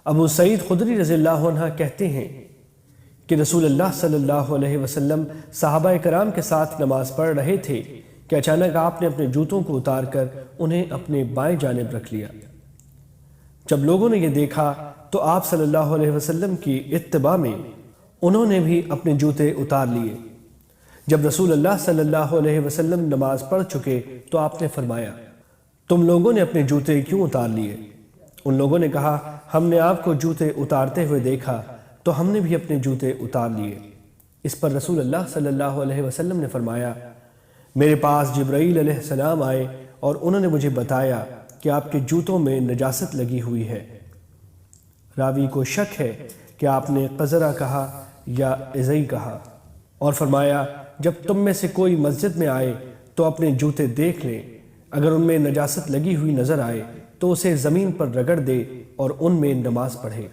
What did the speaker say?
ابو سعید خدری رضی اللہ عنہ کہتے ہیں کہ رسول اللہ صلی اللہ علیہ وسلم صحابہ کرام کے ساتھ نماز پڑھ رہے تھے کہ اچانک آپ نے اپنے جوتوں کو اتار کر انہیں اپنے بائیں جانب رکھ لیا۔ جب لوگوں نے یہ دیکھا تو آپ صلی اللہ علیہ وسلم کی اتباع میں انہوں نے بھی اپنے جوتے اتار لیے۔ جب رسول اللہ صلی اللہ علیہ وسلم نماز پڑھ چکے تو آپ نے فرمایا، تم لوگوں نے اپنے جوتے کیوں اتار لیے؟ ان لوگوں نے کہا، ہم نے آپ کو جوتے اتارتے ہوئے دیکھا تو ہم نے بھی اپنے جوتے اتار لیے۔ اس پر رسول اللہ صلی اللہ علیہ وسلم نے فرمایا، میرے پاس جبرائیل علیہ السلام آئے اور انہوں نے مجھے بتایا کہ آپ کے جوتوں میں نجاست لگی ہوئی ہے۔ راوی کو شک ہے کہ آپ نے قذرہ کہا یا ازئی کہا، اور فرمایا، جب تم میں سے کوئی مسجد میں آئے تو اپنے جوتے دیکھ لیں، اگر ان میں نجاست لگی ہوئی نظر آئے تو اسے زمین پر رگڑ دے اور ان میں نماز پڑھے۔